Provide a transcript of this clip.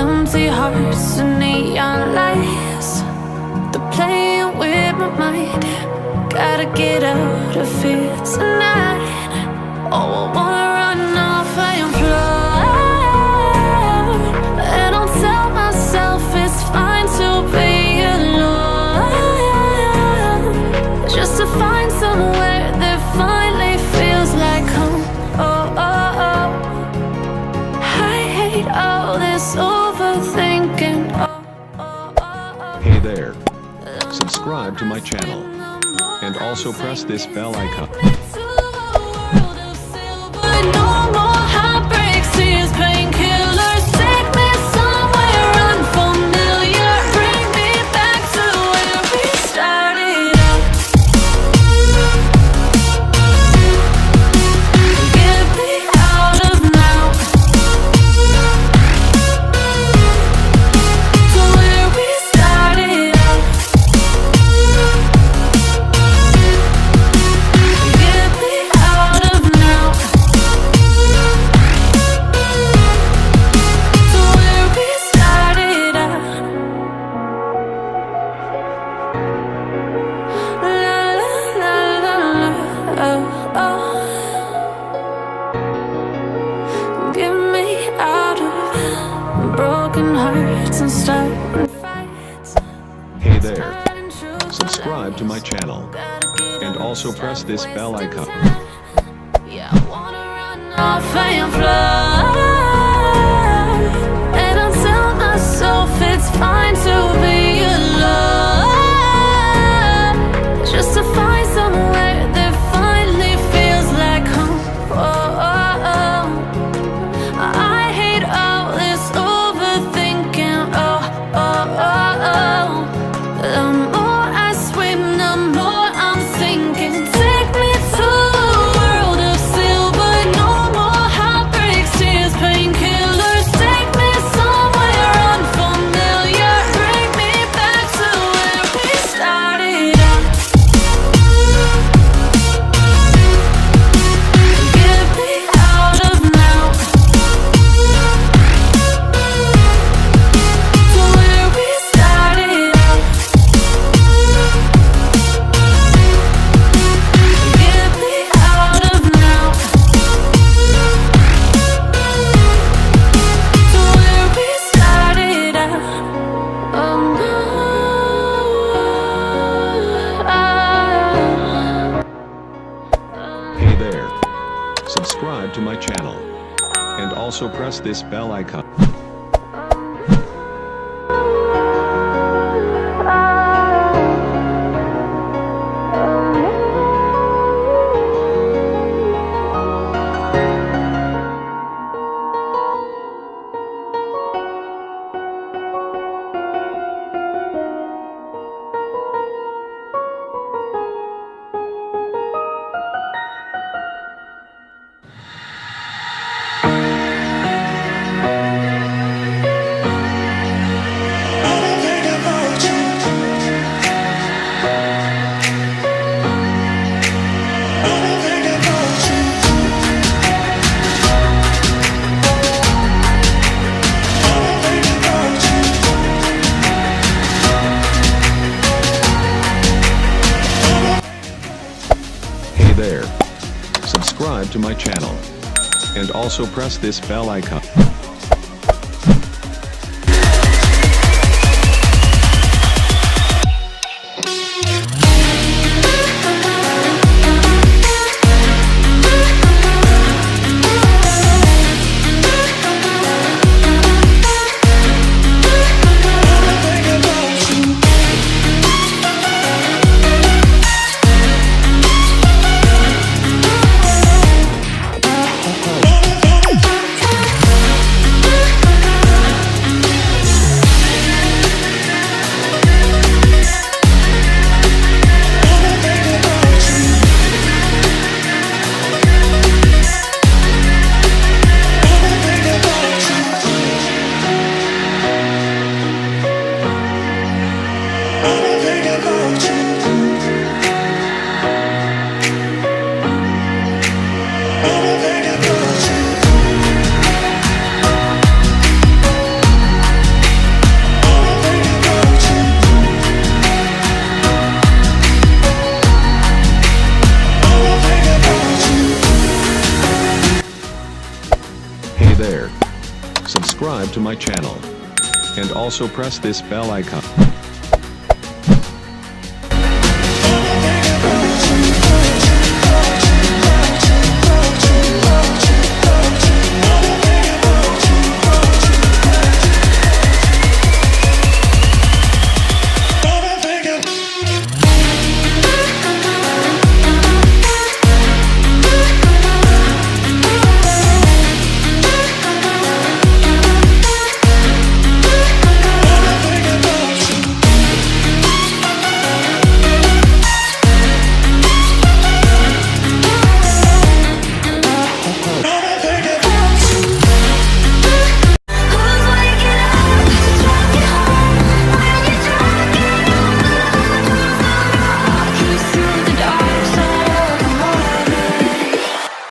empty hearts and neon lights. They're playing with my mind. Gotta get out of here tonight. Oh, I wanna run off and fly. And I'll tell myself it's fine to be alone, just to find somewhere that finally feels like home. Oh, oh, oh. I hate all this overthinking. Oh, oh, oh, oh. Hey there. Subscribe to my channel. And also press this bell icon. No more heartbreaks, tears, painkillers. Take me somewhere unfamiliar. Bring me back to where we started out. Get me out of now, to where we started out. Get me out of now, to where we started out. La la la la la, oh, oh. Get me out of broken hearts and starting fights. Hey there. Subscribe to my channel. And also press this bell icon. Yeah, I wanna run off and fly. And I'll tell myself it's fine to be alone, just to find somewhere that finally feels like home. Oh, oh, oh. I hate all this overthinking. Oh, oh, oh, oh. The more I swim, the more I'm sinking. Take me to a world of silver. No more heartbreaks, tears, painkillers. Take me somewhere unfamiliar. Bring me back to where we started out. Get me out of now, to where we started out. Get me out of now, to where we started out. Oh no. Hey there. Subscribe to my channel. And also press this bell icon. Hey there. Subscribe to my channel. And also press this bell icon. subscribe to my channel. And also press this bell icon.